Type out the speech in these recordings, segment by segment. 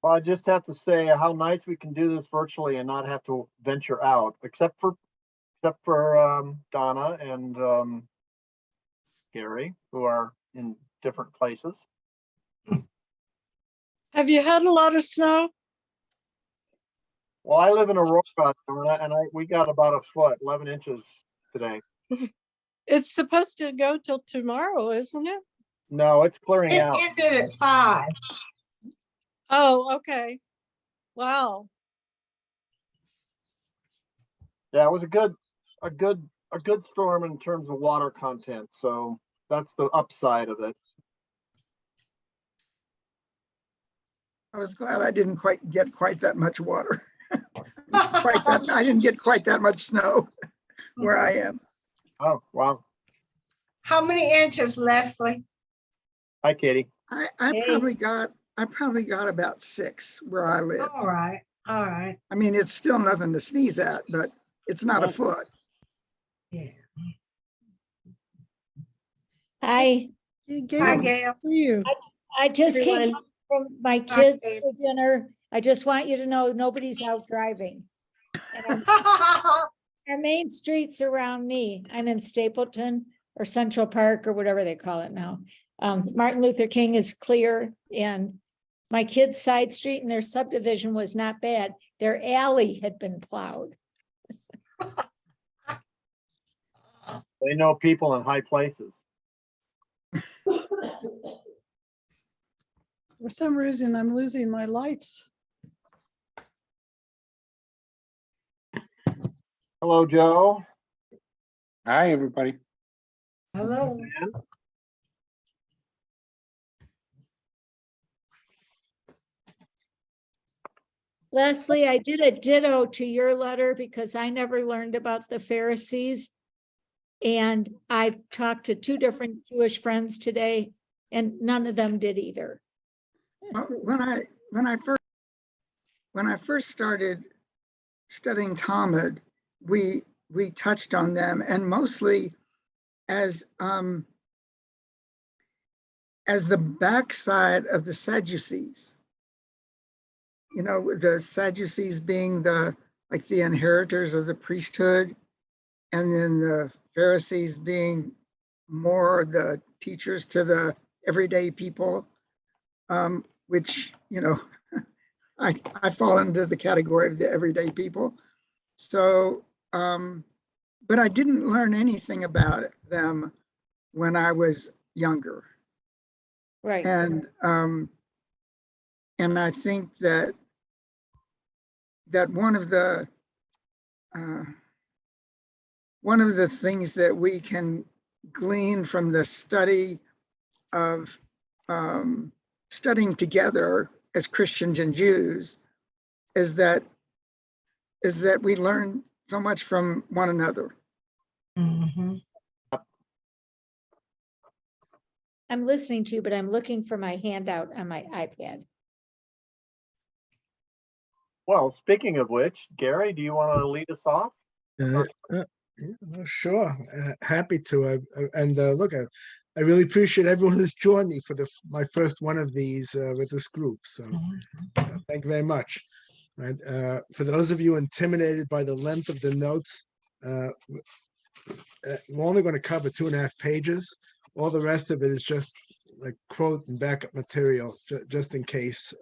Well, I just have to say how nice we can do this virtually and not have to venture out, except for Donna and Gary, who are in different places. Have you had a lot of snow? Well, I live in Aurora, Donna, and we got about a foot, 11 inches today. It's supposed to go till tomorrow, isn't it? No, it's clearing It out. ended at 5. Oh, okay. Wow. Yeah, it was a good storm in terms of water content. So that's the upside of it. I was glad I didn't get quite that much water. I didn't get quite that much snow where I am. Oh, wow. How many inches, Leslie? Hi, Katie. I Hey. probably got about 6 where I live. All right. All right. I mean, it's still nothing to sneeze at, but it's not a foot. Yeah. Hi, Hi, Gail, Gail. for you. I just came Everyone. home from my Hi, kids Kate. for dinner. I just want you to know nobody's out driving. And our main streets around me, I'm in Stapleton or Central Park or whatever they call it now. Martin Luther King is clear, and my kids' side street in their subdivision was not bad. Their alley had been plowed. They know people in high places. For some reason, I'm losing my lights. Hello, Joe. Hi, everybody. Hello. Leslie, I did a ditto to your letter because I never learned about the Pharisees. And I talked to 2 different Jewish friends today, and none of them did either. Well, when I first started studying Talmud, we touched on them, and mostly as the backside of the Sadducees. You know, the Sadducees being the inheritors of the priesthood, and then the Pharisees being more the teachers to the everyday people, which, you know, I fall into the category of the everyday people. So, but I didn't learn anything about them when I was younger. Right. And I think that one of the things that we can glean from the study of studying together as Christians and Jews is that we learn so much from one another. Mm-hmm. I'm listening to you, but I'm looking for my handout on my iPad. Well, speaking of which, Gary, do you want to lead us off? Sure, happy to. Look, I really appreciate everyone who's joined me for my first one of these with this group. So thank you very much. Right, for those of you intimidated by the length of the notes, we're only going to cover 2.5 pages. All the rest of it is just like quote and backup material, just in case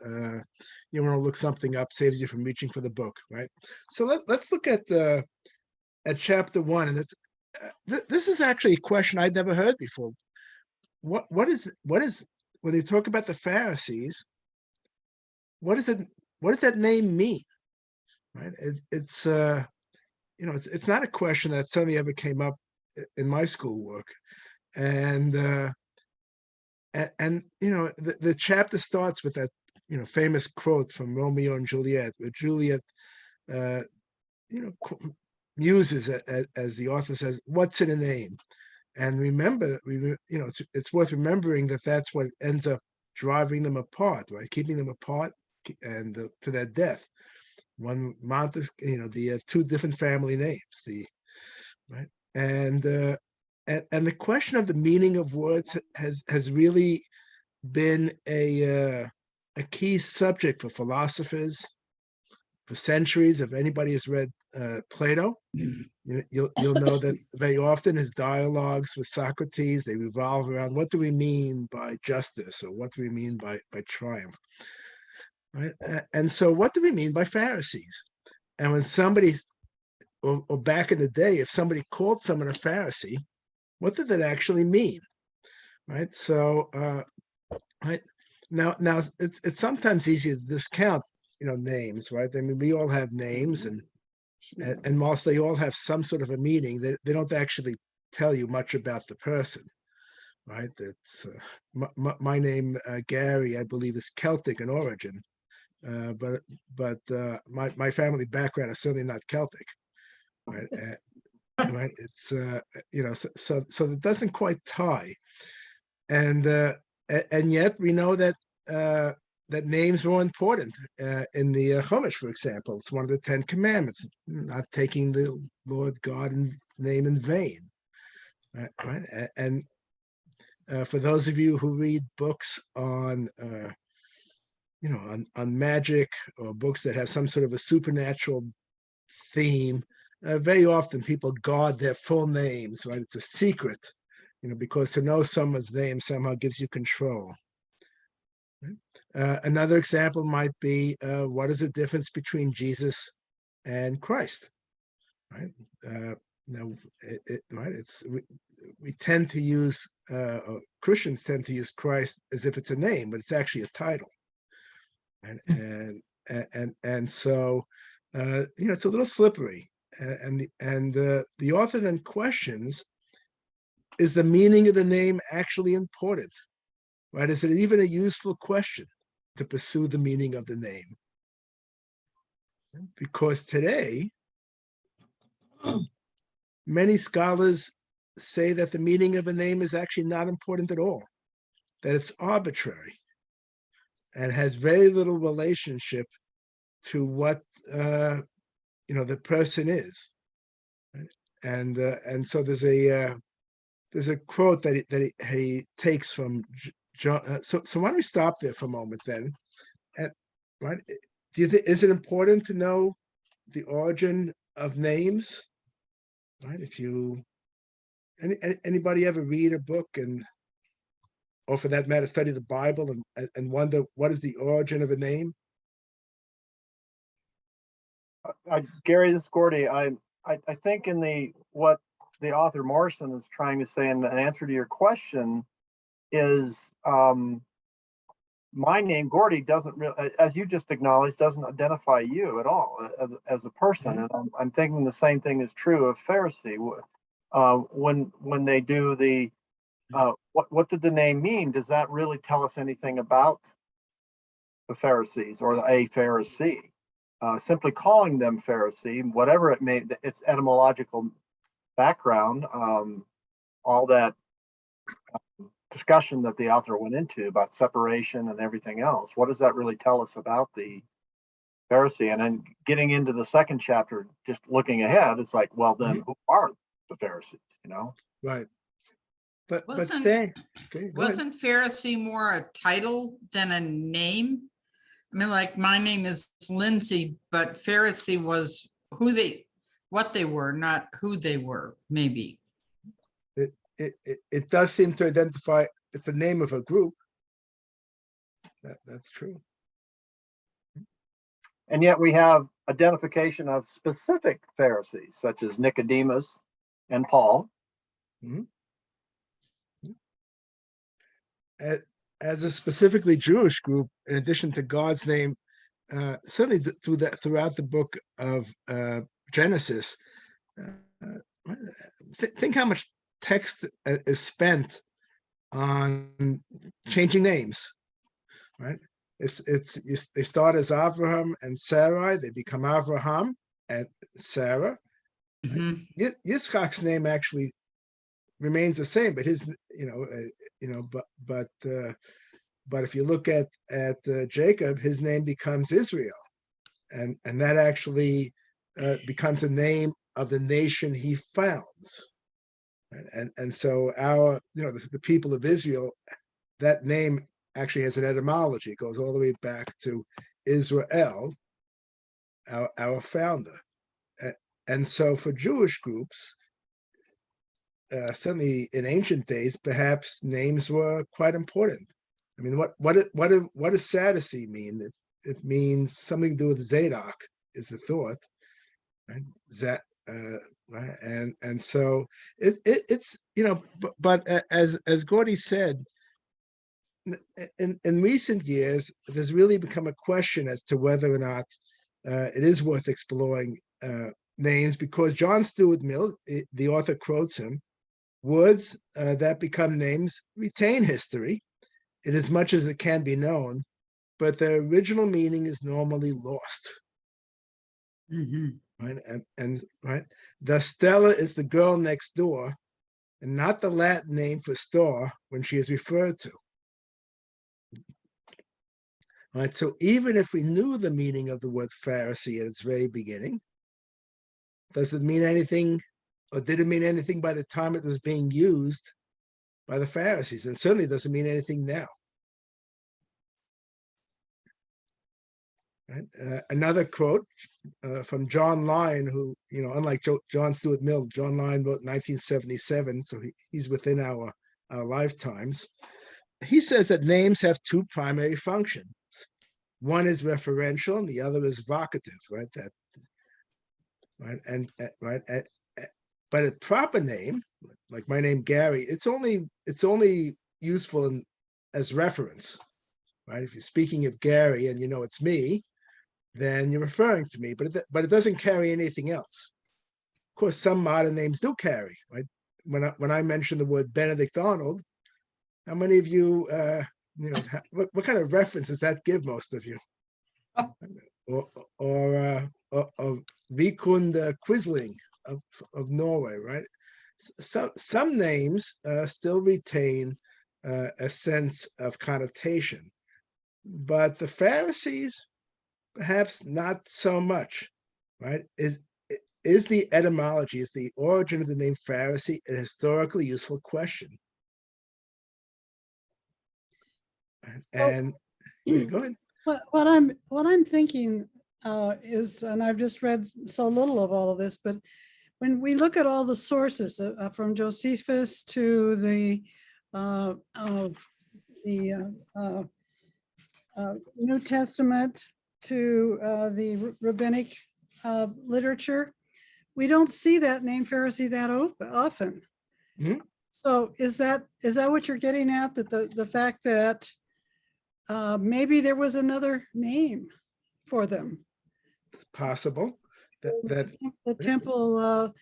you want to look something up, saves you from reaching for the book, right? So let's look at chapter 1, and this is actually a question I'd never heard before. What is when they talk about the Pharisees? What does that name mean? Right? It's it's not a question that suddenly ever came up in my schoolwork, and the chapter starts with that famous quote from Romeo and Juliet, where Juliet muses, as the author says, "What's in a name?" And remember, it's worth remembering that that's what ends up driving them apart, right? Keeping them apart and to their death. One the two different family names, right? And the question of the meaning of words has really been a key subject for philosophers for centuries. If anybody has read Plato, you'll know that very often his dialogues with Socrates, they revolve around what do we mean by justice, or what do we mean by triumph, right? And so what do we mean by Pharisees? And when somebody, or back in the day, if somebody called someone a Pharisee, what did that actually mean, right? So right now it's sometimes easy to discount names, right? I mean, we all have names, and most they all have some sort of a meaning. They don't actually tell you much about the person, right? That's my name, Gary, I believe, is Celtic in origin, but my family background is certainly not Celtic, right? Right? It's so it doesn't quite tie, and yet we know that that names were important in the Chumash, for example. It's one of the 10 Commandments, not taking the Lord God's name in vain. Right? And for those of you who read books on, on magic, or books that have some sort of a supernatural theme, very often people guard their full names, right? It's a secret, because to know someone's name somehow gives you control. Another example might be, what is the difference between Jesus and Christ, right? Right? We tend to use, Christians tend to use Christ as if it's a name, but it's actually a title, and so it's a little slippery, and the author then questions: is the meaning of the name actually important? Right? Is it even a useful question to pursue the meaning of the name? Because today, many scholars say that the meaning of a name is actually not important at all, that it's arbitrary and has very little relationship to what the person is. Right? And so there's a quote that he takes from John. So why don't we stop there for a moment then? Right? Do you think, is it important to know the origin of names? Right? If anybody ever read a book, or for that matter, study the Bible and wonder what is the origin of a name? Gary, this is Gordy. I think what the author Morrison is trying to say in an answer to your question is, my name, Gordy, doesn't really, as you just acknowledged, doesn't identify you at all as a person. Mm-hmm. And I'm thinking the same thing is true of Pharisee. When they do the, what did the name mean? Does that really tell us anything about the Pharisees or a Pharisee? Simply calling them Pharisee, whatever it may, its etymological background, all that discussion that the author went into about separation and everything else. What does that really tell us about the Pharisee? And then getting into the second chapter, just looking ahead, it's like, well, then who are the Pharisees? Right. But Wasn't- stay. Okay, go ahead. Wasn't Pharisee more a title than a name? I mean, like my name is Lindsay, but Pharisee was what they were, not who they were, maybe. It does seem to identify, it's the name of a group. That's true. And yet we have identification of specific Pharisees, such as Nicodemus and Paul. As a specifically Jewish group, in addition to God's name, certainly throughout the book of Genesis, think how much text is spent on changing names, right? They start as Avraham and Sarai, they become Avraham and Sarah. Mhm. Yitzchak's name actually remains the same, but his, but if you look at Jacob, his name becomes Israel, and that actually becomes the name of the nation he founds. And so our, the people of Israel, that name actually has an etymology. It goes all the way back to Israel, our founder. And so for Jewish groups, certainly in ancient days, perhaps names were quite important. I mean, what does Sadducee mean? It means something to do with Zadok, is the thought, right? Right? And so it's but as Gordy said, in recent years, there's really become a question as to whether or not it is worth exploring names, because John Stuart Mill, the author, quotes him: words that become names retain history in as much as it can be known, but their original meaning is normally lost. Right? And right, the Stella is the girl next door, and not the Latin name for star when she is referred to. Right, so even if we knew the meaning of the word Pharisee at its very beginning, does it mean anything, or did it mean anything by the time it was being used by the Pharisees? And certainly doesn't mean anything now. Right? Another quote from John Lyon, who, unlike John Stuart Mill, John Lyon wrote in 1977, so he's within our lifetimes. He says that names have two primary functions. One is referential, and the other is vocative. Right? But a proper name, like my name Gary, it's only useful as reference. Right? If you're speaking of Gary and it's me, then you're referring to me, but it doesn't carry anything else. Of course, some modern names do carry, right? When I mention the word Benedict Arnold, how many of you, what kind of reference does that give most of you? Or Vikund Quisling of Norway, right? So some names still retain a sense of connotation, but the Pharisees, perhaps not so much, right? Is the etymology, is the origin of the name Pharisee a historically useful question? And go ahead. What I'm thinking is, and I've just read so little of all of this, but when we look at all the sources from Josephus to the New Testament to the rabbinic literature, we don't see that name Pharisee that often. Mhm. So is that what you're getting at? That the fact that maybe there was another name for them? It's possible that The temple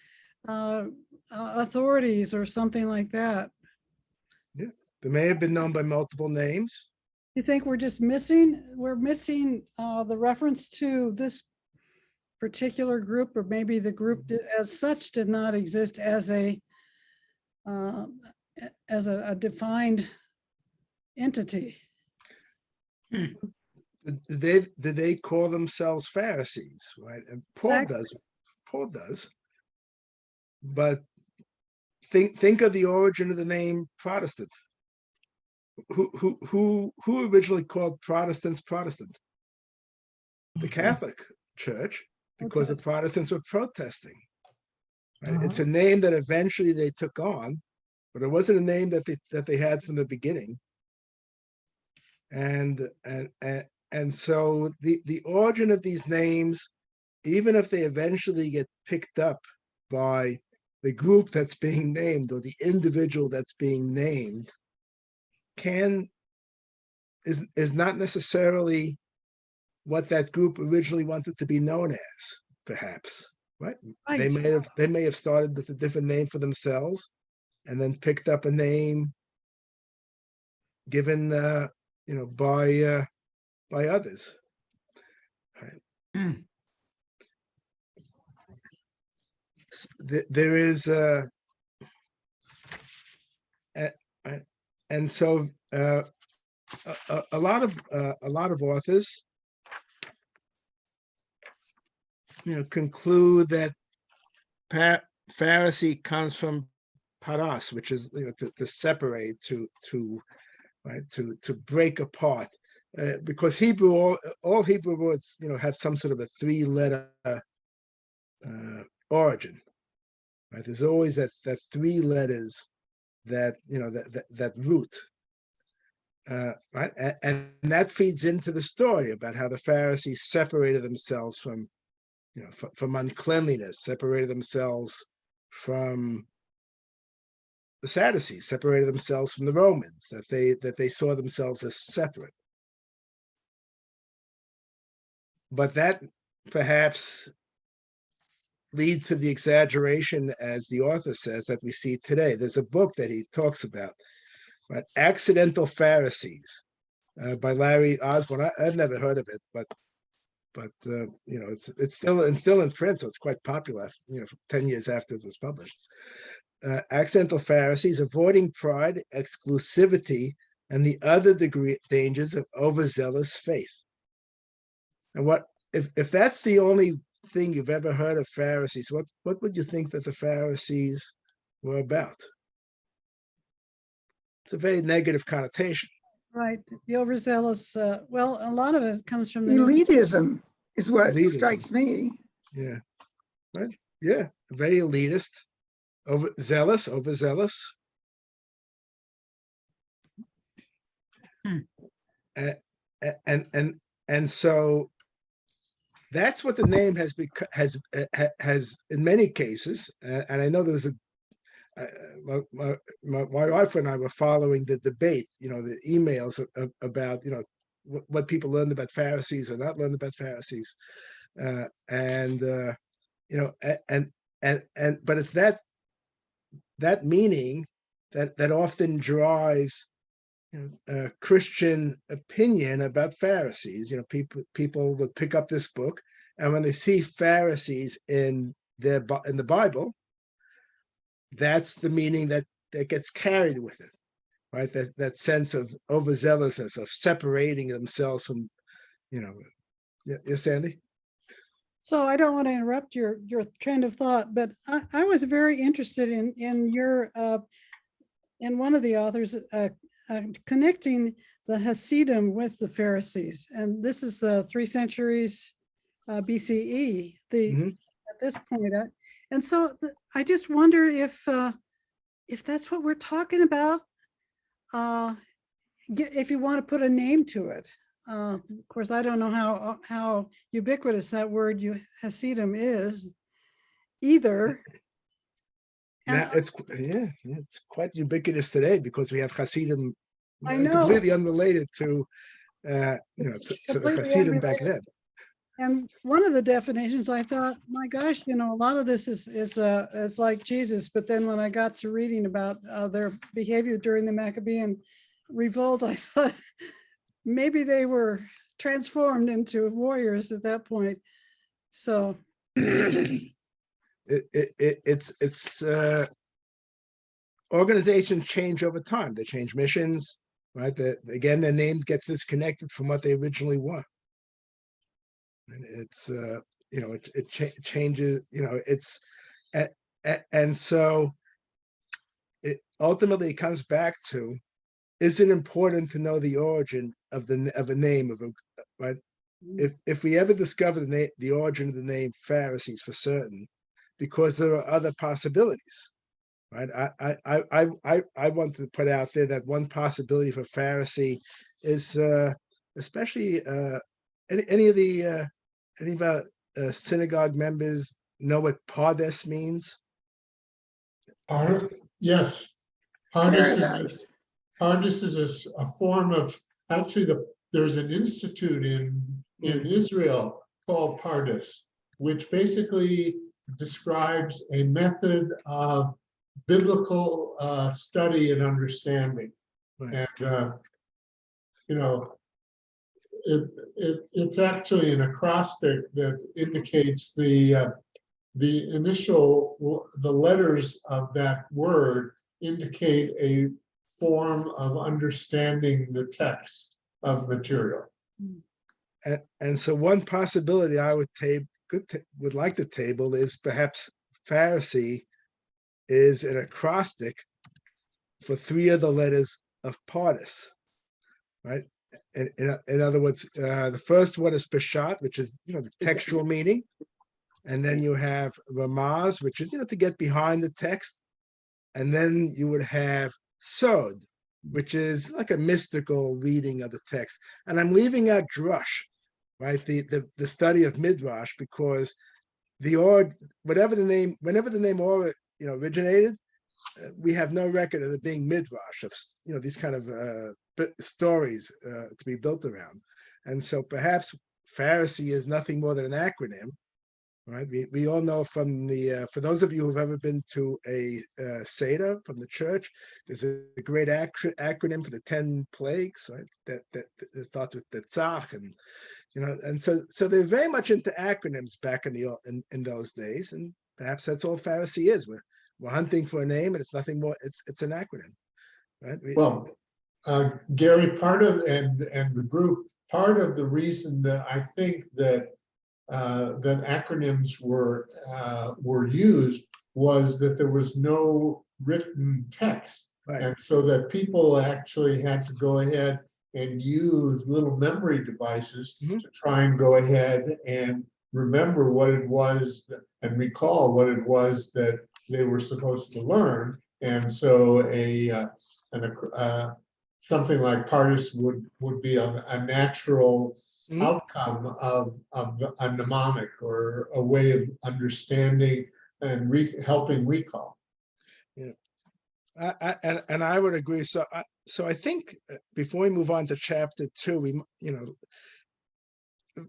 authorities or something like that. yeah, they may have been known by multiple names. You think we're missing the reference to this particular group, or maybe the group as such did not exist as a defined entity? Did they call themselves Pharisees, right? And Paul does. But think of the origin of the name Protestant. Who originally called Protestants Protestant? The Catholic Church, because the Protestants were protesting. Right? It's a name that eventually they took on, but it wasn't a name that they had from the beginning. And so the origin of these names, even if they eventually get picked up by the group that's being named or the individual that's being named, is not necessarily what that group originally wanted to be known as, perhaps. Right? They may have started with a different name for themselves and then picked up a name given by others. Right? There is and so a lot of authors, conclude that Pharisee comes from paras, which is to separate, to right, to break apart, because Hebrew, all Hebrew words have some sort of a 3-letter origin. Right, there's always that 3 letters that that root. Right, and that feeds into the story about how the Pharisees separated themselves from from uncleanliness, separated themselves from the Sadducees, separated themselves from the Romans, that they saw themselves as separate. But that perhaps leads to the exaggeration, as the author says, that we see today. There's a book that he talks about, right? Accidental Pharisees, by Larry Osborne. I've never heard of it, but it's still in print, so it's quite popular. 10 years after it was published. Accidental Pharisees: avoiding pride, exclusivity, and the other dangers of overzealous faith. And what if that's the only thing you've ever heard of Pharisees? What would you think that the Pharisees were about? It's a very negative connotation. Right, the overzealous, well, a lot of it comes from the Elitism is what Elitism. strikes me. Yeah, right. Yeah, very elitist, overzealous. And so that's what the name has become, has in many cases. And I know there was my wife and I were following the debate, the emails about what people learned about Pharisees or not learned about Pharisees, but it's that meaning that often drives Christian opinion about Pharisees. People would pick up this book, and when they see Pharisees in the Bible, that's the meaning that gets carried with it, right? That sense of overzealousness, of separating themselves from, yes, Sandy? So I don't want to interrupt your train of thought, but I was very interested in your in one of the authors connecting the Hasidim with the Pharisees, and this is the 3 centuries BCE. At this point, and so I just wonder if that's what we're talking about. If you want to put a name to it. Of course, I don't know how ubiquitous that word Hasidim is either. Now it's quite ubiquitous today, because we have Hasidim, I know, completely unrelated to to the Hasidim back then. And one of the definitions, I thought, my gosh, a lot of this is like Jesus. But then when I got to reading about their behavior during the Maccabean revolt, I thought maybe they were transformed into warriors at that point. So it's organizations change over time. They change missions, right? Again, their name gets disconnected from what they originally were. And it's it changes, it's and so it ultimately comes back to, is it important to know the origin of a name, right? If we ever discover the origin of the name Pharisees for certain, because there are other possibilities, right? I want to put out there that one possibility for Pharisee is especially any of our synagogue members know what Pardes means? Yes. Paradise. Pardes is a form of, actually, there's an institute in Israel called Pardes, which basically describes a method of biblical study and understanding. Right. And it's actually an acrostic that indicates the letters of that word indicate a form of understanding the text of material. And so one possibility I would would like to table is perhaps Pharisee is an acrostic for 3 of the letters of Pardes, right? In other words, the first one is Peshat, which is, the textual meaning. And then you have Ramaz, which is, to get behind the text. And then you would have Sod, which is like a mystical reading of the text. And I'm leaving out Drush, right? The study of Midrash, because whenever the name originated, we have no record of it being Midrash, of these kind of stories to be built around. And so perhaps Pharisee is nothing more than an acronym, right? We all know from for those of you who've ever been to a Seder from the church, there's a great acronym for the 10 plagues, right? That starts with the Tzach, and and so they're very much into acronyms back in those days, and perhaps that's all Pharisee is. We're hunting for a name, and it's nothing more. It's an acronym, right? Well, Gary, and the group, part of the reason that I think that that acronyms were used was that there was no written text. Right. And so that people actually had to go ahead and use little memory devices Mhm. to try and go ahead and remember what it was and recall what it was that they were supposed to learn. And so something like Pardes would be a natural Mhm. outcome of a mnemonic or a way of understanding and helping recall. I would agree. So I think before we move on to chapter 2,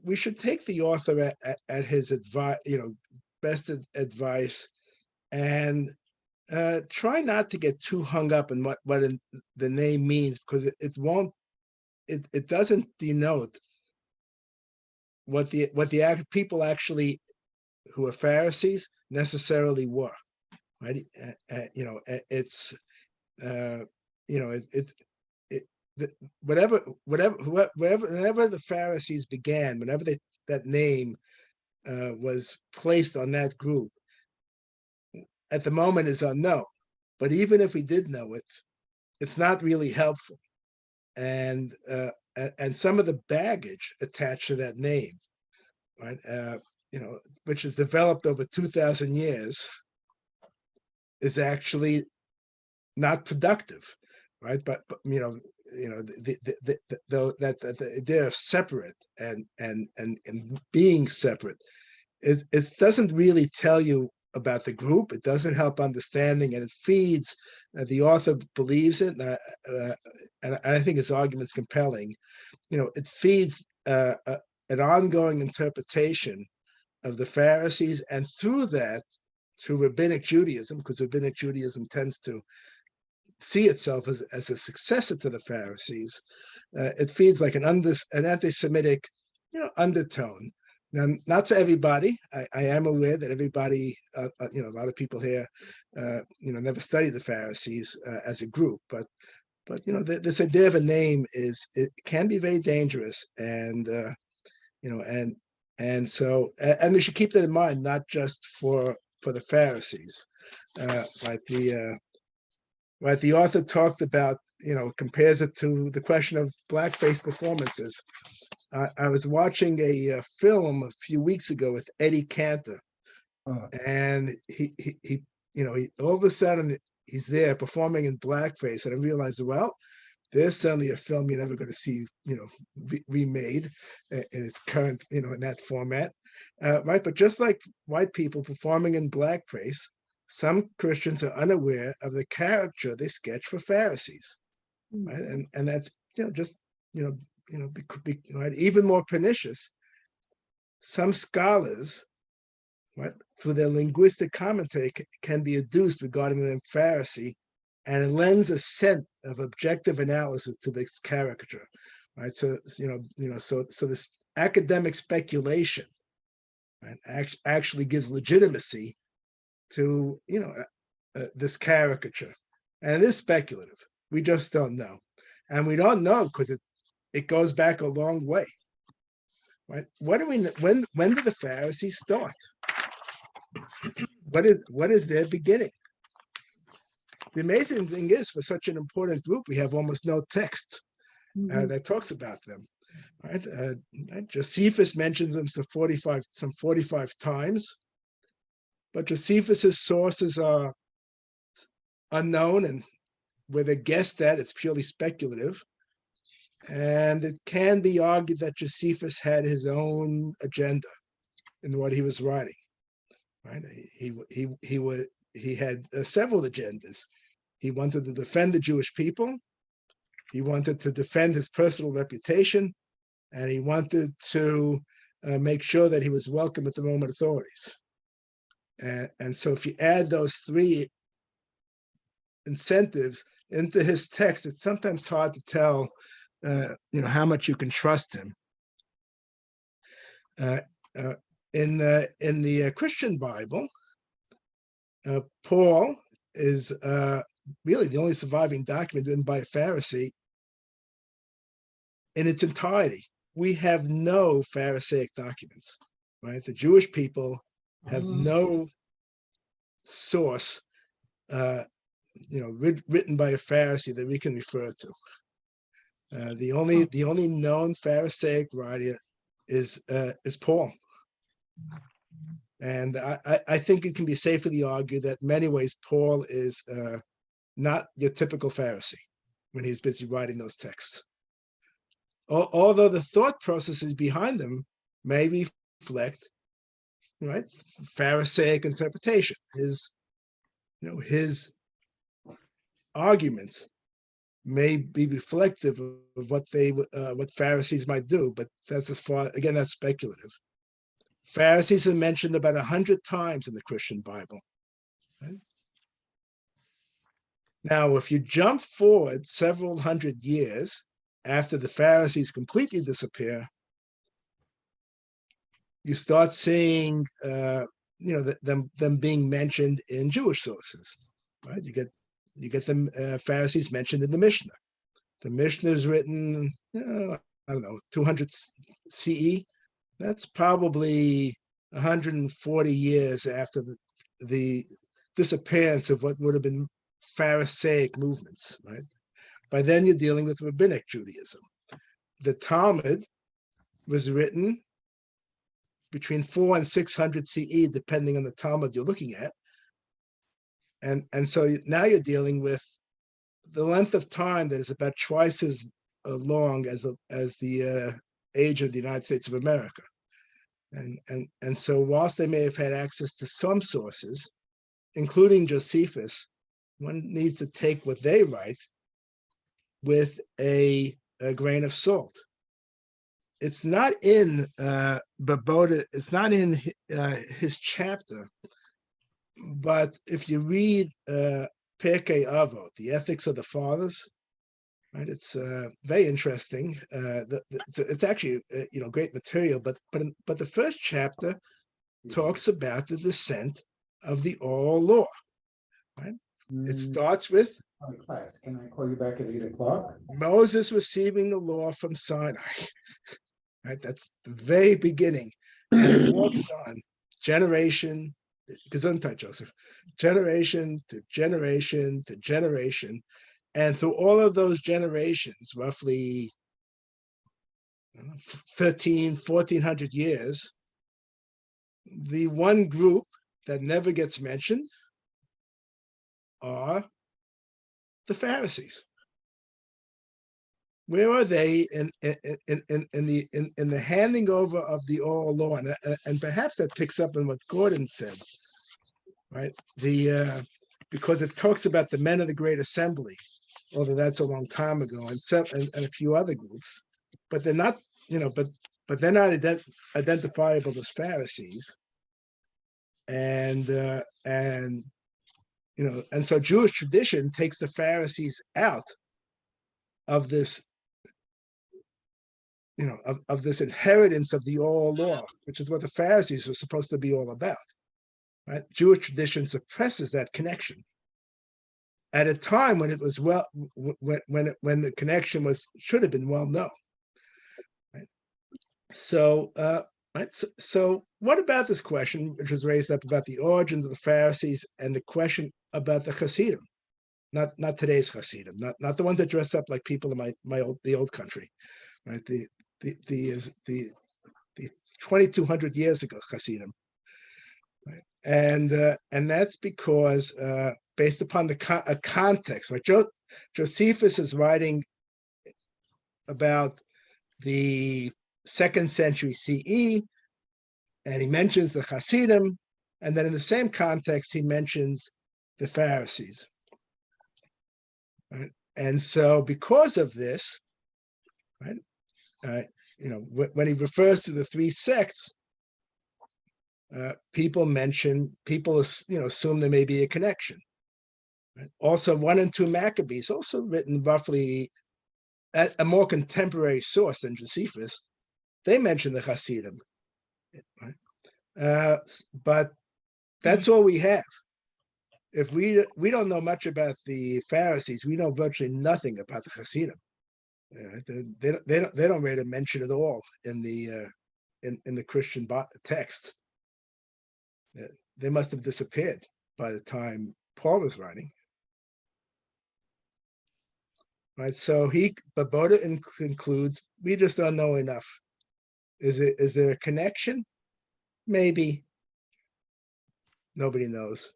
we should take the author at his advice, best advice, and try not to get too hung up in what the name means, because it doesn't denote what the people actually who are Pharisees necessarily were, right? It's whenever the Pharisees began, whenever that name was placed on that group, at the moment is unknown. But even if we did know it, it's not really helpful. And some of the baggage attached to that name, right? Which is developed over 2,000 years, is actually not productive, right? But they're separate and being separate. It doesn't really tell you about the group. It doesn't help understanding, and it feeds. The author believes it, and I think his argument's compelling. It feeds an ongoing interpretation of the Pharisees, and through that, to rabbinic Judaism, because rabbinic Judaism tends to see itself as a successor to the Pharisees. It feeds like an anti-Semitic, undertone. Now, not for everybody. I am aware that everybody, a lot of people here, never studied the Pharisees as a group, but this idea of a name it can be very dangerous, and so we should keep that in mind, not just for the Pharisees. The author talked about, compares it to the question of blackface performances. I was watching a film a few weeks ago with Eddie Cantor, and he all of a sudden he's there performing in blackface, and I realized, well, there's certainly a film you're never going to see, remade in its current, in that format, right? But just like white people performing in blackface, some Christians are unaware of the caricature they sketch for Pharisees, right? And that's right? Even more pernicious. Some scholars, right, through their linguistic commentary, can be adduced regarding the Pharisee, and it lends a scent of objective analysis to this caricature, right? So so this academic speculation, right, actually gives legitimacy to this caricature, and it is speculative. We just don't know. And we don't know because it goes back a long way. Right? What do we when did the Pharisees start? What is their beginning? The amazing thing is, for such an important group, we have almost no text that talks about them. Right? Josephus mentions them some 45 times, but Josephus's sources are unknown, and where they're guessed at, it's purely speculative. And it can be argued that Josephus had his own agenda in what he was writing. Right? He had several agendas. He wanted to defend the Jewish people. He wanted to defend his personal reputation, and he wanted to make sure that he was welcome at the Roman authorities. And so if you add those three incentives into his text, it's sometimes hard to tell, how much you can trust him. In the Christian Bible, Paul is really the only surviving document written by a Pharisee in its entirety. We have no Pharisaic documents, right? The Jewish people have no source, written by a Pharisee that we can refer to. The only known Pharisaic writer is Paul. And I think it can be safely argued that in many ways Paul is not your typical Pharisee when he's busy writing those texts. Although the thought processes behind them may reflect, right, Pharisaic interpretation. His arguments may be reflective of what Pharisees might do, but that's that's speculative. Pharisees are mentioned about 100 times in the Christian Bible. Right? Now, if you jump forward several hundred years after the Pharisees completely disappear, you start seeing, them being mentioned in Jewish sources. Right? You get them Pharisees mentioned in the Mishnah. The Mishnah is written, 200 CE. That's probably 140 years after the disappearance of what would have been Pharisaic movements, right? By then you're dealing with rabbinic Judaism. The Talmud was written between 400 and 600 CE, depending on the Talmud you're looking at. And so now you're dealing with the length of time that is about twice as long as the age of the United States of America. And so whilst they may have had access to some sources, including Josephus, one needs to take what they write with a grain of salt. It's not in Baboda, it's not in his chapter, but if you read Pirkei Avot, the Ethics of the Fathers, right? It's very interesting. It's actually great material. But the first chapter talks about the descent of the oral law. Right? It starts with class. Can I call you back at 8 o'clock? Moses receiving the law from Sinai. Right? That's the very beginning. And it walks on generation. Gesundheit, Joseph. Generation to generation to generation. And through all of those generations, roughly 1,400 years, the one group that never gets mentioned are the Pharisees. Where are they in the handing over of the oral law? And perhaps that picks up on what Gordon said, right? Because it talks about the men of the Great Assembly, although that's a long time ago, and a few other groups, but they're not, but they're not identifiable as Pharisees, and so Jewish tradition takes the Pharisees out of this, of this inheritance of the oral law, which is what the Pharisees were supposed to be all about. Right? Jewish tradition suppresses that connection. at a time when it was when the connection should have been well known. Right? So, right. So what about this question, which was raised up about the origins of the Pharisees and the question about the Hasidim? Not today's Hasidim, not the ones that dress up like people in the old country, right? The 2,200 years ago Hasidim, right? And that's because based upon a context, right? Josephus is writing about the 2nd century CE, and he mentions the Hasidim, and then in the same context he mentions the Pharisees. Right? And so because of this, right, when he refers to the 3 sects, people assume there may be a connection. Right? Also, 1 and 2 Maccabees, also written roughly at a more contemporary source than Josephus, they mention the Hasidim. Right? But that's all we have. If we don't know much about the Pharisees, we know virtually nothing about the Hasidim. They don't really mention it all in the Christian text. They must have disappeared by the time Paul was writing. Right. So Boda concludes, we just don't know enough. Is there a connection? Maybe. Nobody knows.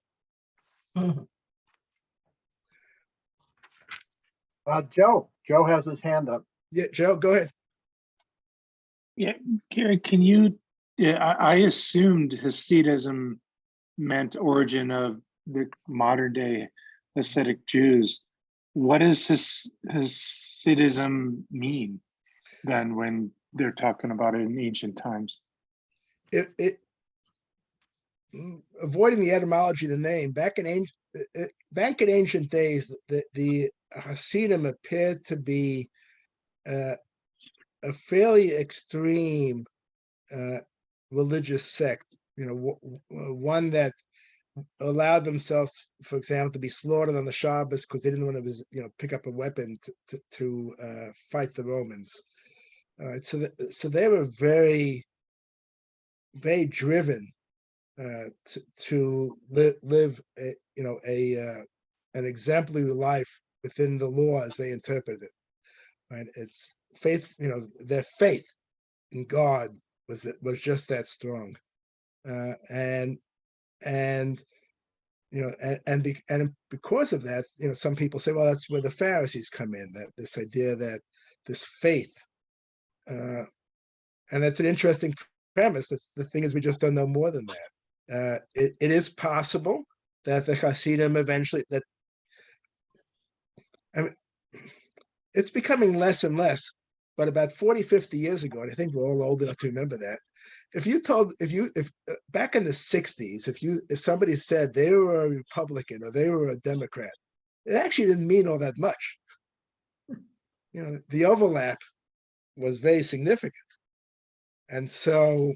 Joe has his hand up. Yeah, Joe, go ahead. Yeah, Gary, can you? Yeah, I assumed Hasidism meant origin of the modern day Hasidic Jews. What does Hasidism mean then when they're talking about it in ancient times? Avoiding the etymology of the name, back in ancient days, the Hasidim appeared to be a fairly extreme religious sect. One that allowed themselves, for example, to be slaughtered on the Shabbos because they didn't want to, pick up a weapon to fight the Romans. So they were very, very driven to live, an exemplary life within the law as they interpreted it. Right? It's faith. Their faith in God was just that strong, and because of that, some people say, well, that's where the Pharisees come in. That this idea that this faith, and that's an interesting premise. The thing is, we just don't know more than that. It is possible that the Hasidim eventually it's becoming less and less, but about 40, 50 years ago, and I think we're all old enough to remember that, if back in the 60s, if somebody said they were a Republican or they were a Democrat, it actually didn't mean all that much. The overlap was very significant. And so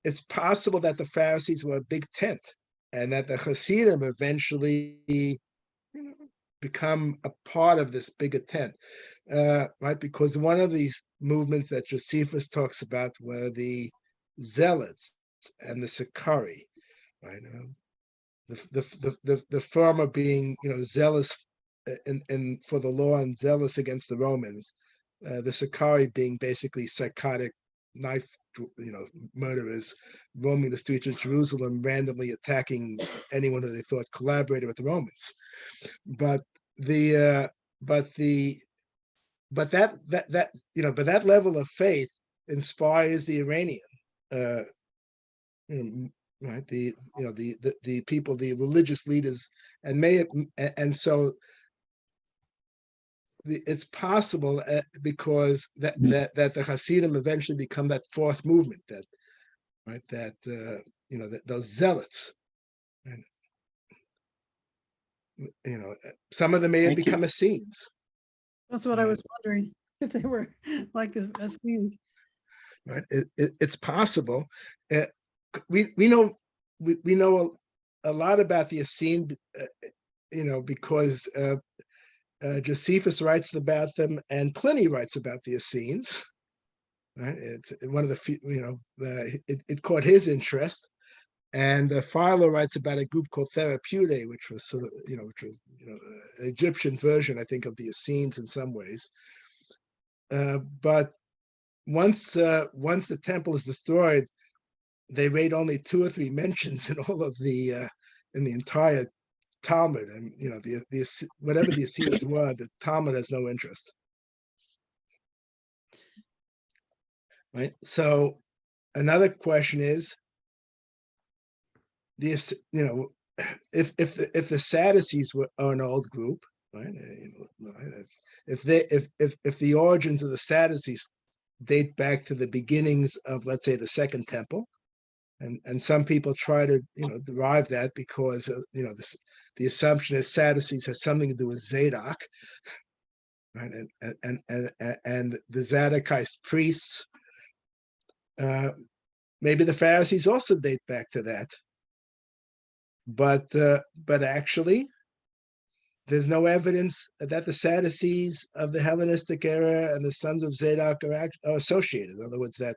it's possible that the Pharisees were a big tent and that the Hasidim eventually become a part of this bigger tent, right? Because one of these movements that Josephus talks about were the Zealots and the Sicarii, right? The former being, zealous in for the law and zealous against the Romans. The Sicarii being basically psychotic knife, murderers roaming the streets of Jerusalem, randomly attacking anyone who they thought collaborated with the Romans. But that level of faith inspires the Iranian, right? The people, the religious leaders, and so it's possible because that the Hasidim eventually become that fourth movement, those zealots, and some of them may have become Essenes. That's what I was wondering, if they were like Essenes. Right, it's possible. We know a lot about the Essene because Josephus writes about them and Pliny writes about the Essenes. Right, it's one of the few, it caught his interest, and Philo writes about a group called Therapeutae, which was sort of, an Egyptian version, I think, of the Essenes in some ways. But once the temple is destroyed, they made only 2 or 3 mentions in all of the in the entire Talmud, and the whatever the Essenes were, the Talmud has no interest. Right. So another question is, if the Sadducees are an old group, right? If the origins of the Sadducees date back to the beginnings of, let's say, the Second Temple, and some people try to derive that because the assumption is Sadducees has something to do with Zadok, right? And the Zadokite priests. Maybe the Pharisees also date back to that, but actually, there's no evidence that the Sadducees of the Hellenistic era and the sons of Zadok are associated. In other words, that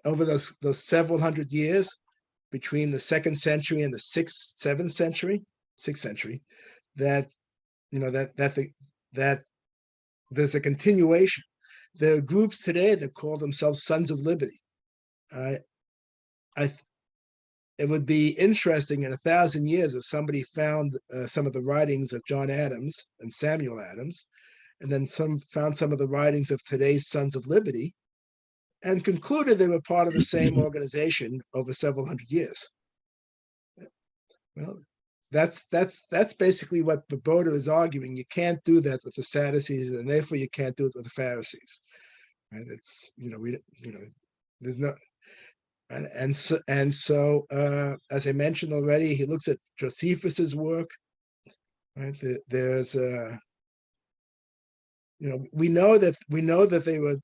over those several hundred years between the 2nd century and the 6th century, that there's a continuation. There are groups today that call themselves Sons of Liberty. It would be interesting in 1,000 years if somebody found some of the writings of John Adams and Samuel Adams, and then found some of the writings of today's Sons of Liberty, and concluded they were part of the same organization over several hundred years. Well, that's basically what Boboda is arguing. You can't do that with the Sadducees, and therefore you can't do it with the Pharisees. And it's there's no, and so as I mentioned already, he looks at Josephus's work. Right, there's we know that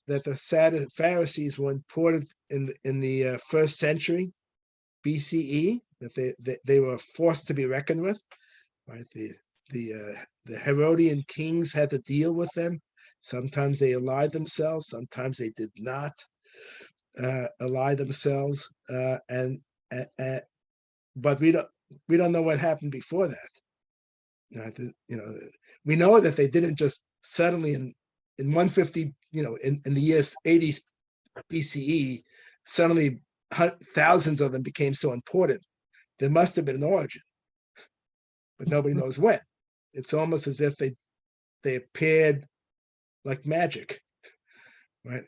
the Pharisees were important in the 1st century BCE, that they were forced to be reckoned with. Right, the Herodian kings had to deal with them. Sometimes they allied themselves, sometimes they did not ally themselves, but we don't know what happened before that. We know that they didn't just suddenly in 150, in the years 80 BCE, suddenly thousands of them became so important. There must have been an origin, but nobody knows when. It's almost as if they appeared like magic, right?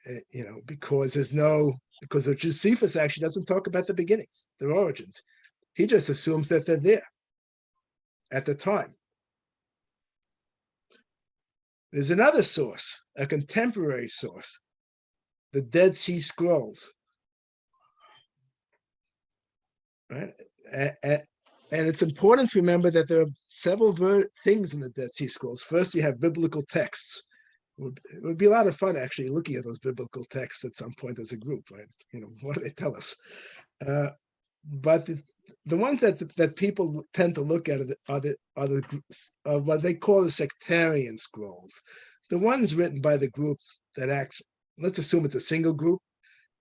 Because Josephus actually doesn't talk about the beginnings, their origins. He just assumes that they're there at the time. There's another source, a contemporary source, the Dead Sea Scrolls. Right? And it's important to remember that there are several things in the Dead Sea Scrolls. First, you have biblical texts. It would be a lot of fun actually looking at those biblical texts at some point as a group, right? What do they tell us? But the ones that people tend to look at are what they call the sectarian scrolls. The ones written by the groups that actually, let's assume it's a single group,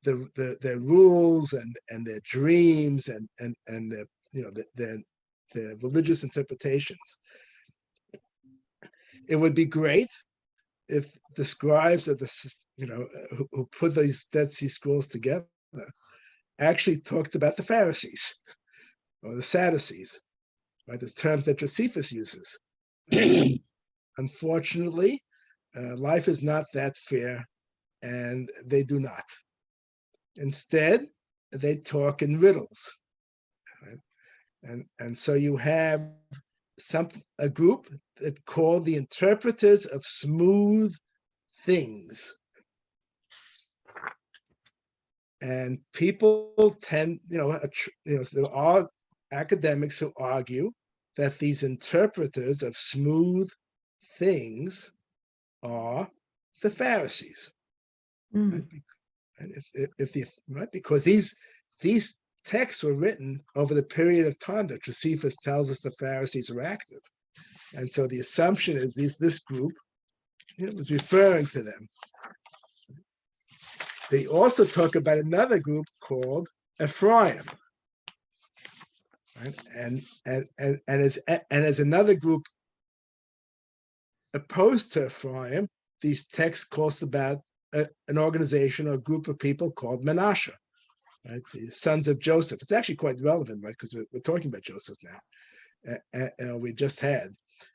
their rules and their dreams and their religious interpretations. It would be great if the scribes of who put these Dead Sea Scrolls together actually talked about the Pharisees or the Sadducees, by the terms that Josephus uses. Unfortunately, life is not that fair, and they do not. Instead, they talk in riddles, right? And so you have a group that called the interpreters of smooth things. And people tend, there are academics who argue that these interpreters of smooth things are the Pharisees. Right? And right, because these texts were written over the period of time that Josephus tells us the Pharisees are active. And so the assumption is this group was referring to them. They also talk about another group called Ephraim. Right? And as another group opposed to Ephraim, these texts calls about an organization or a group of people called Manasseh, right? The sons of Joseph. It's actually quite relevant, right? Because we're talking about Joseph now. We just had.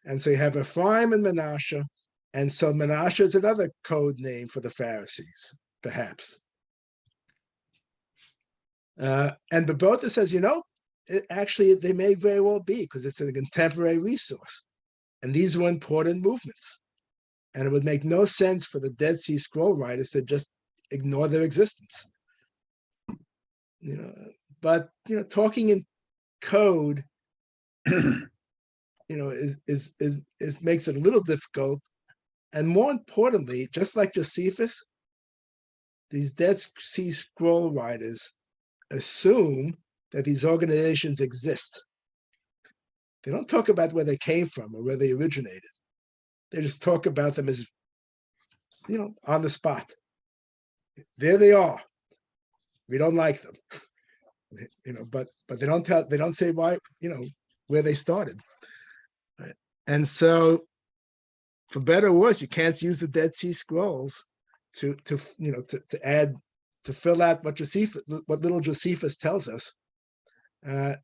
And so you have Ephraim and Manasseh. And so Manasseh is another code name for the Pharisees, perhaps. And Babota says, actually, they may very well be, because it's a contemporary resource. And these were important movements. And it would make no sense for the Dead Sea Scroll writers to just ignore their existence. But talking in code, is makes it a little difficult. And more importantly, just like Josephus, these Dead Sea Scroll writers assume that these organizations exist. They don't talk about where they came from or where they originated. They just talk about them as, on the spot. There they are. We don't like them, but they don't say why, where they started. Right? And so, for better or worse, you can't use the Dead Sea Scrolls to fill out what little Josephus tells us.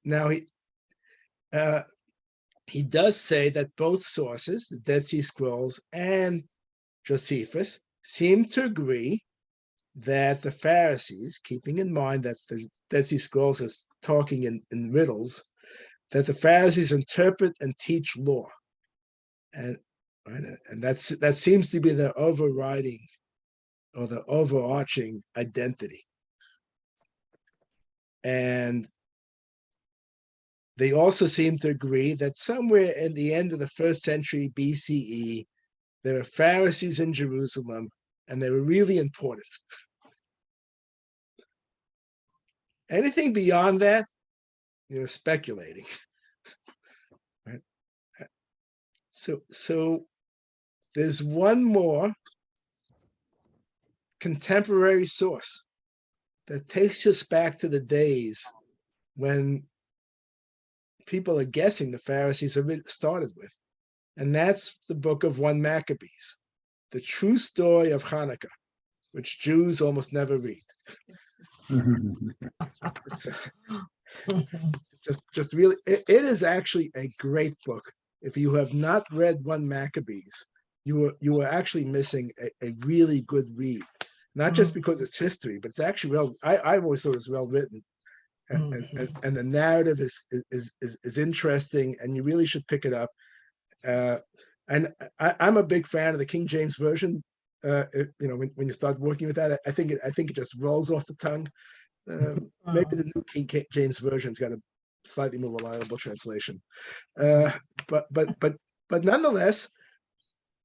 Now he does say that both sources, the Dead Sea Scrolls and Josephus, seem to agree that the Pharisees, keeping in mind that the Dead Sea Scrolls is talking in riddles, that the Pharisees interpret and teach law, and that seems to be the overriding or the overarching identity. And they also seem to agree that somewhere in the end of the 1st century BCE, there were Pharisees in Jerusalem, and they were really important. Anything beyond that, you're speculating. Right? So there's one more contemporary source that takes us back to the days when people are guessing the Pharisees started with. And that's the book of 1 Maccabees, the true story of Hanukkah, which Jews almost never read. It's just really, it is actually a great book. If you have not read 1 Maccabees, you are actually missing a really good read. Not just because it's history, but it's actually I always thought it was well written. And the narrative is interesting, and you really should pick it up. And I'm a big fan of the King James Version. When you start working with that, I think it just rolls off the tongue. Maybe the new King James Version's got a slightly more reliable translation. But nonetheless,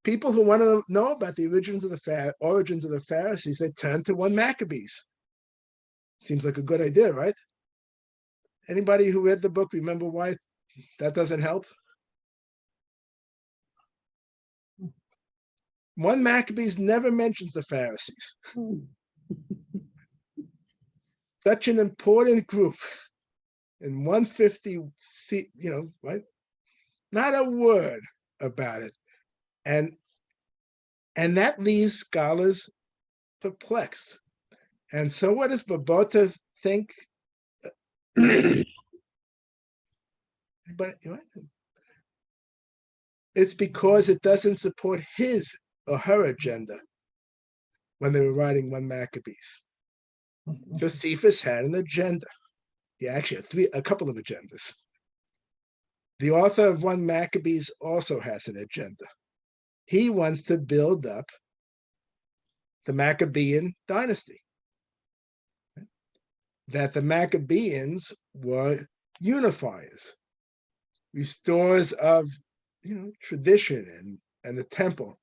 people who want to know about the origins of the Pharisees, they turn to 1 Maccabees. Seems like a good idea, right? Anybody who read the book remember why that doesn't help? 1 Maccabees never mentions the Pharisees. Such an important group in 150, right? Not a word about it. And that leaves scholars perplexed. And so what does Babota think? But it's because it doesn't support his or her agenda when they were writing 1 Maccabees. Josephus had an agenda. He actually had a couple of agendas. The author of 1 Maccabees also has an agenda. He wants to build up the Maccabean dynasty. That the Maccabeans were unifiers, restorers of tradition and the temple.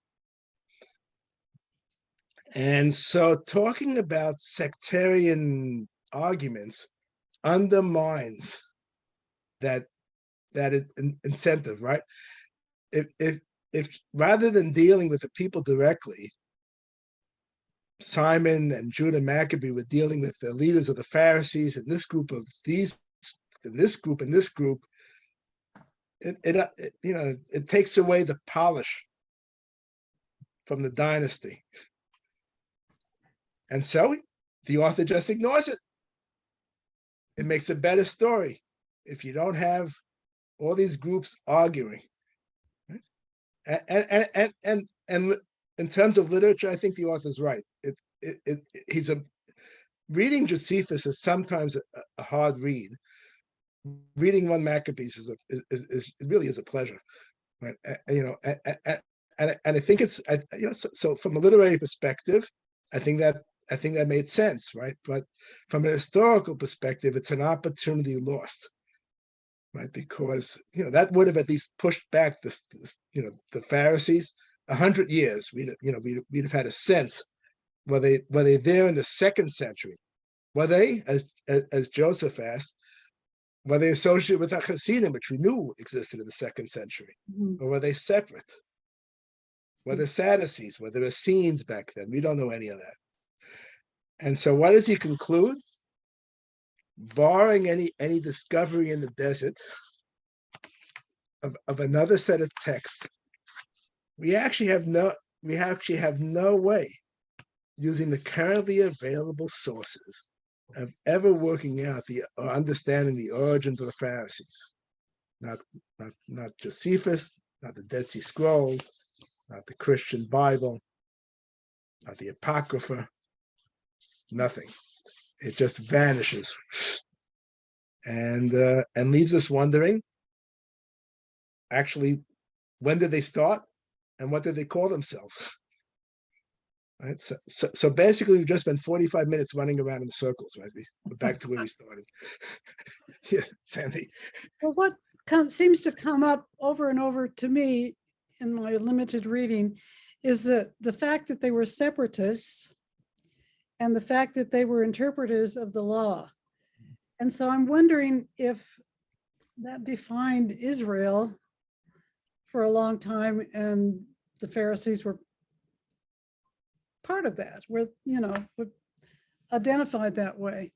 And so talking about sectarian arguments undermines that incentive, right? If rather than dealing with the people directly, Simon and Judah Maccabee were dealing with the leaders of the Pharisees and this group of these, and this group and this group, it takes away the polish from the dynasty. And so the author just ignores it. It makes a better story if you don't have all these groups arguing. Right? And in terms of literature, I think the author's right. Reading Josephus is sometimes a hard read. Reading 1 Maccabees is really is a pleasure, right? And I think it's so from a literary perspective, I think that made sense, right? But from a historical perspective, it's an opportunity lost, right? Because that would have at least pushed back the Pharisees 100 years. We'd have had a sense. Were they there in the 2nd century? Were they, as Joseph asked, were they associated with the Hasidim, which we knew existed in the 2nd century, or were they separate? Were there Sadducees? Were there Essenes back then? We don't know any of that. And so, what does he conclude? Barring any discovery in the desert of another set of texts, we actually have no way, using the currently available sources, of ever working out or understanding the origins of the Pharisees. Not Josephus, not the Dead Sea Scrolls, not the Christian Bible, not the Apocrypha, nothing. It just vanishes and leaves us wondering, actually, when did they start and what did they call themselves? Right. So basically, we've just spent 45 minutes running around in circles, right? We're back to where we started. Yeah, Sandy. Well, what seems to come up over and over to me in my limited reading is the fact that they were separatists and the fact that they were interpreters of the law. And so I'm wondering if that defined Israel for a long time, and the Pharisees were part of that, were identified that way.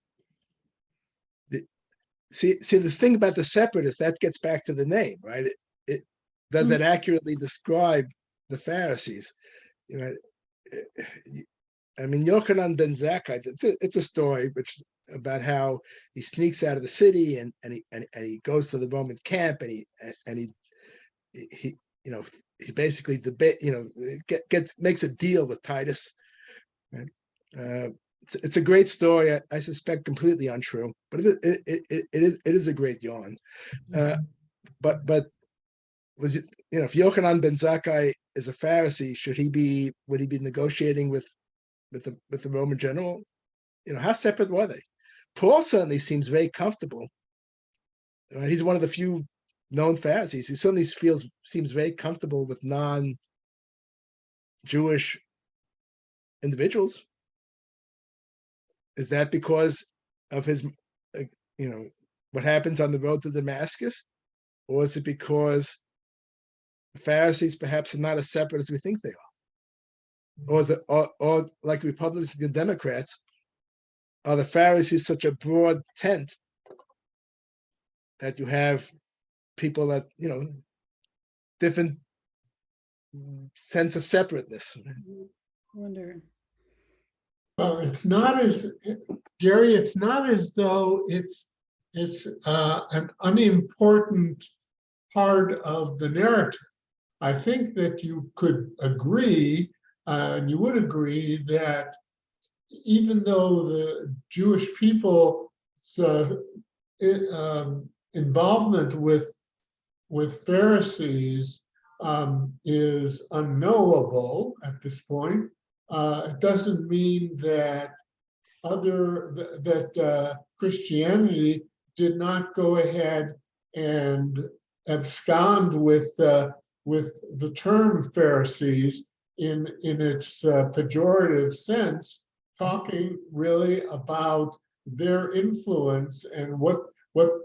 See, the thing about the separatists, that gets back to the name, right? It does that accurately describe the Pharisees. I mean, Yochanan ben Zakkai, it's a story about how he sneaks out of the city and he goes to the Roman camp and he basically makes a deal with Titus. Right? It's a great story. I suspect completely untrue, but it is a great yarn. But was it, if Yochanan ben Zakkai is a Pharisee, would he be negotiating with the Roman general? How separate were they? Paul certainly seems very comfortable. Right? He's one of the few known Pharisees. He certainly seems very comfortable with non-Jewish individuals. Is that because of his, what happens on the road to Damascus? Or is it because the Pharisees perhaps are not as separate as we think they are? Or is it, or like Republicans and Democrats, are the Pharisees such a broad tent that you have people that, different sense of separateness? Wonder. Well, it's not as, Gary, it's not as though it's an unimportant part of the narrative. I think that you could agree, and you would agree, that even though the Jewish people's involvement with Pharisees is unknowable at this point, it doesn't mean that Christianity did not go ahead and abscond with the term Pharisees in its pejorative sense, talking really about their influence and what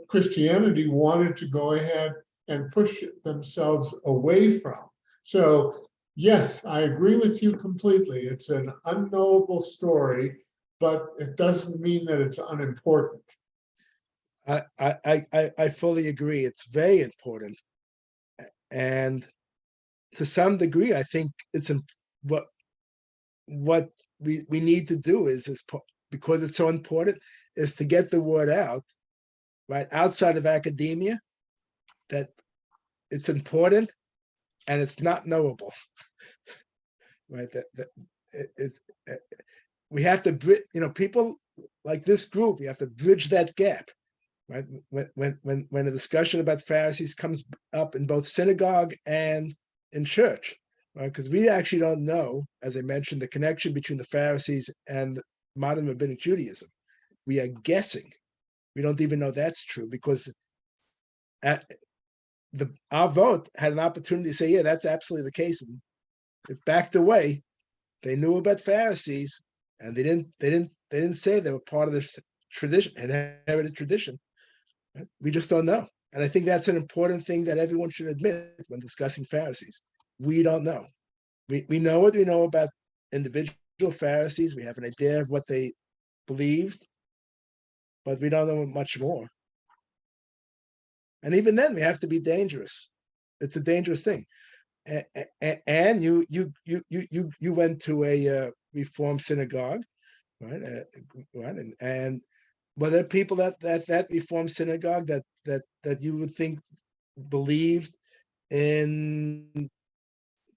Christianity wanted to go ahead and push themselves away from. So yes, I agree with you completely. It's an unknowable story, but it doesn't mean that it's unimportant. I fully agree. It's very important. And to some degree, I think it's what we need to do is because it's so important, is to get the word out, right, outside of academia, that it's important and it's not knowable, right? We have to, people like this group, we have to bridge that gap, right? When a discussion about Pharisees comes up in both synagogue and in church, right? Because we actually don't know, as I mentioned, the connection between the Pharisees and modern rabbinic Judaism. We are guessing. We don't even know that's true because our vote had an opportunity to say, yeah, that's absolutely the case. And it backed away. They knew about Pharisees, and they didn't say they were part of this tradition, inherited tradition. We just don't know. And I think that's an important thing that everyone should admit when discussing Pharisees. We don't know. We know what we know about individual Pharisees. We have an idea of what they believed, but we don't know much more. And even then, we have to be dangerous. It's a dangerous thing. And you went to a Reform synagogue, right? Right, and were there people that Reform synagogue that you would think believed in,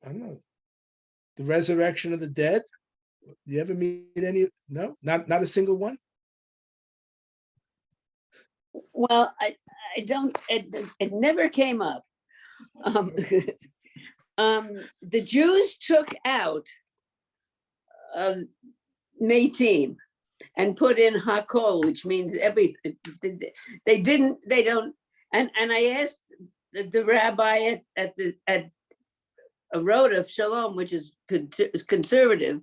I don't know, the resurrection of the dead? Do you ever meet any? No, not a single one. Well, I don't, it never came up. The Jews took out Matim and put in Hakol, which means everything. They don't, and I asked the rabbi at a road of Shalom, which is conservative,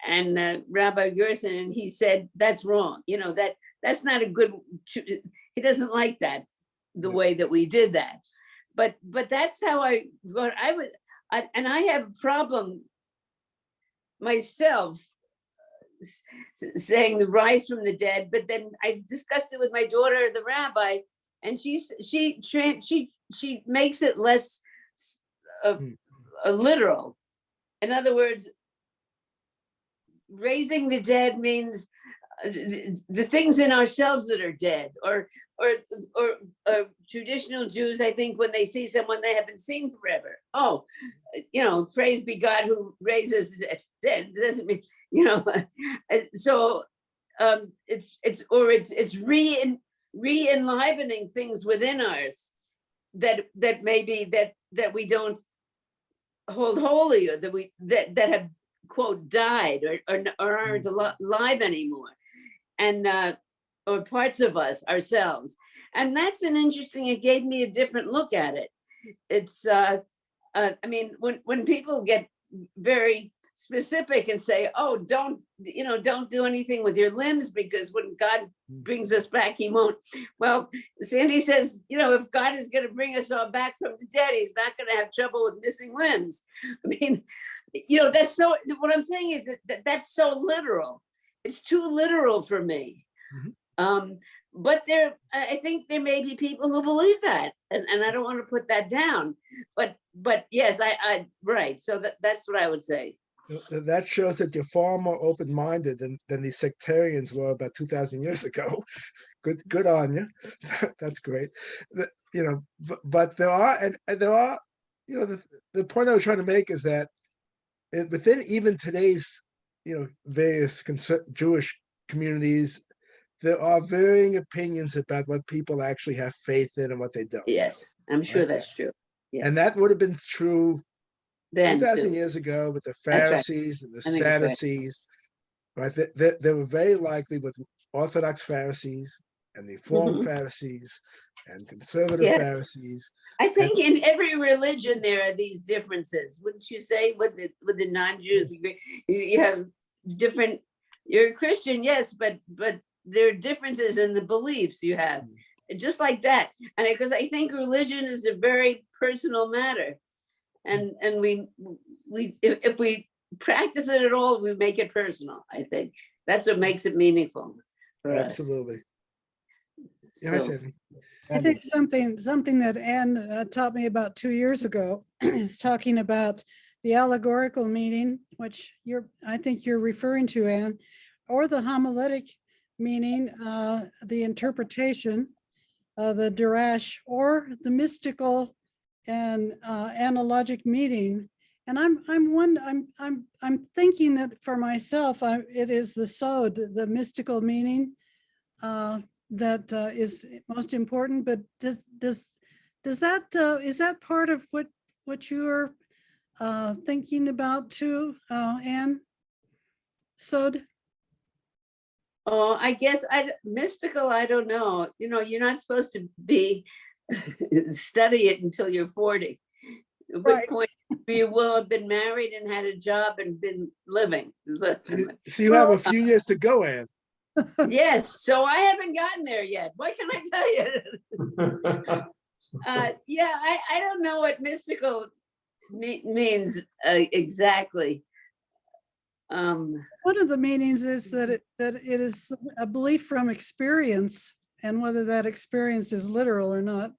and Rabbi Gerson, and he said, that's wrong. That's not a good, he doesn't like that, the way that we did that. But that's how I have a problem myself saying the rise from the dead, but then I discussed it with my daughter, the rabbi, and she makes it less literal. In other words, raising the dead means the things in ourselves that are dead, or traditional Jews, I think, when they see someone they haven't seen forever, praise be God who raises the dead. Doesn't mean, so it's re-enlivening things within us that maybe that we don't hold holy, or that have, quote, died or aren't alive anymore, and or parts of us ourselves. And that's an interesting, it gave me a different look at it. It's I mean, when people get very specific and say, oh, don't do anything with your limbs, because when God brings us back, he won't. Well, Sandy says, if God is going to bring us all back from the dead, he's not going to have trouble with missing limbs. I mean, that's so, what I'm saying is that's so literal. It's too literal for me. Mm-hmm. But I think there may be people who believe that, and I don't want to put that down. But yes, I right. So that's what I would say. That shows that you're far more open-minded than the sectarians were about 2,000 years ago. Good on you. That's great. But there are the point I was trying to make is that within even today's various Jewish communities, there are varying opinions about what people actually have faith in and what they don't. Yes, I'm sure that's true. Yes. And that would have been true then 2,000 years ago with the Pharisees and the Sadducees, right? They were very likely with Orthodox Pharisees and the Reformed Pharisees and conservative Pharisees. I think in every religion there are these differences, wouldn't you say? With the non-Jews, you have different. You're a Christian, yes, but there are differences in the beliefs you have, just like that. And because I think religion is a very personal matter, and if we practice it at all, we make it personal. I think that's what makes it meaningful for us. Absolutely. Yeah, So, Sandy. I think something that Anne taught me about 2 years ago is talking about the allegorical meaning, which I think you're referring to, Anne, or the homiletic meaning, the interpretation, the dirash, or the mystical and analogic meaning. And I'm thinking that for myself, it is the sod, the mystical meaning that is most important. But does that is that part of what you're thinking about too, Anne? Sod? oh, I guess mystical, I don't know. You know, you're not supposed to be study it until you're 40. At which Right. point you will have been married and had a job and been living. So you have a few years to go, Anne. Yes, so I haven't gotten there yet. What can I tell you? Yeah, I don't know what mystical means exactly. One of the meanings is that it is a belief from experience, and whether that experience is literal or not,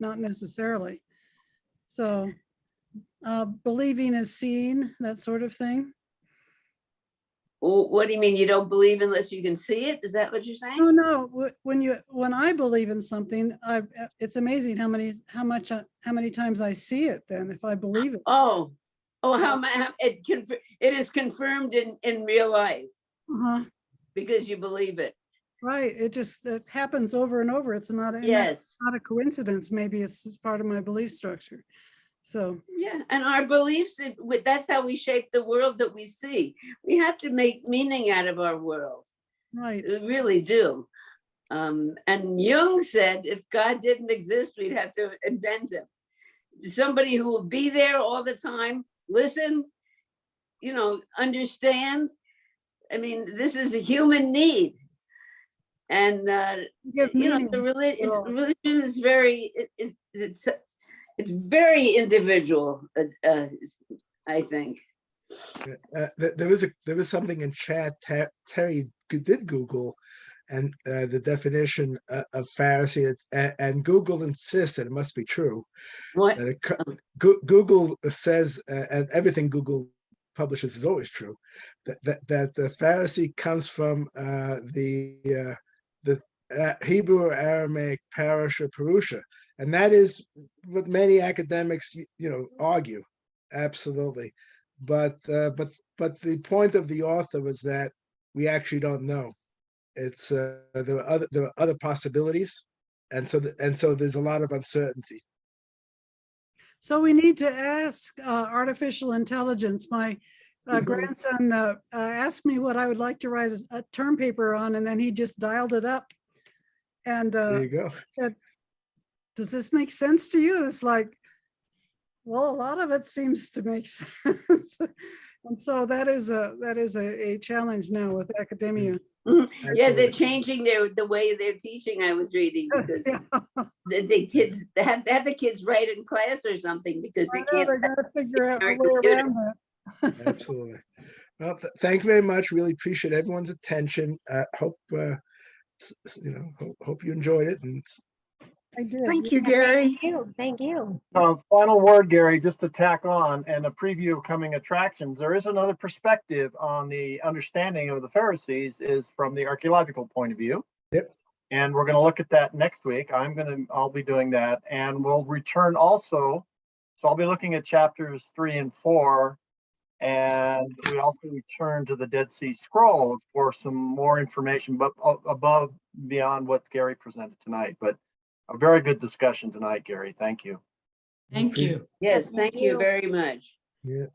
not necessarily. So believing is seeing, that sort of thing. What do you mean? You don't believe unless you can see it? Is that what you're saying? Oh, no, when I believe in something, it's amazing how many times I see it then, if I believe it. Oh, So- how it is confirmed in real life Uh-huh. because you believe it. Right, it happens over and over. It's not, and that's Yes. not a coincidence. Maybe it's just part of my belief structure. So, Yeah, and our beliefs, that's how we shape the world that we see. We have to make meaning out of our world. right. We really do. And Jung said, if God didn't exist, we'd have to invent him. Somebody who will be there all the time, listen, understand. I mean, this is a human need. And, Give meaning. religion is very, it's very individual, I think. There was something in chat. Terry did Google, and the definition of Pharisee, and Google insists that it must be true. What? Google says, and everything Google publishes is always true, that the Pharisee comes from the Hebrew or Aramaic parasha perusha, and that is what many academics argue. Absolutely, but the point of the author was that we actually don't know. It's there are other possibilities, and so there's a lot of uncertainty. So we need to ask artificial intelligence. My grandson asked me what I would like to write a term paper on, and then he just dialed it up. And There you go. said, does this make sense to you? It's like, well, a lot of it seems to make sense. And so that is a challenge now with academia. Yeah, they're changing the way they're teaching. I was reading because Yeah. they have the kids write in class or something because they can't. They gotta figure out the Our way computer. around that. Absolutely. Well, thank you very much. Really appreciate everyone's attention. Hope hope you enjoyed it. And I did. Thank you, Gary. Thank you. Final word, Gary, just to tack on and a preview of coming attractions. There is another perspective on the understanding of the Pharisees is from the archaeological point of view. Yep. And we're going to look at that next week. I'll be doing that, and we'll return also. So I'll be looking at chapters 3 and 4, and we also return to the Dead Sea Scrolls for some more information, but above beyond what Gary presented tonight. But a very good discussion tonight, Gary. Thank you. Thank you. Yes, Thank thank you you. very much. yeah,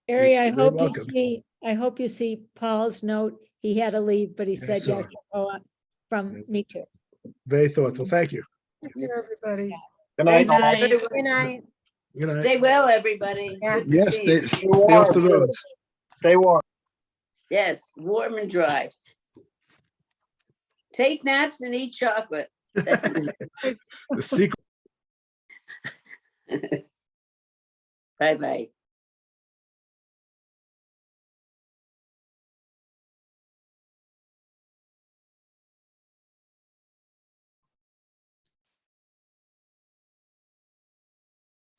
Gary, I you're hope you welcome. see Paul's note. He had to leave, but he I said saw yes. it. From Yes. me too. Very thoughtful. Thank you. Thank you, everybody. Good night. Good night. Good night. Good night. Stay well, everybody. Good to Yes, see you. stay off the roads. Stay warm. Yes, warm and dry. Take naps and eat chocolate. That's The secret. Bye-bye.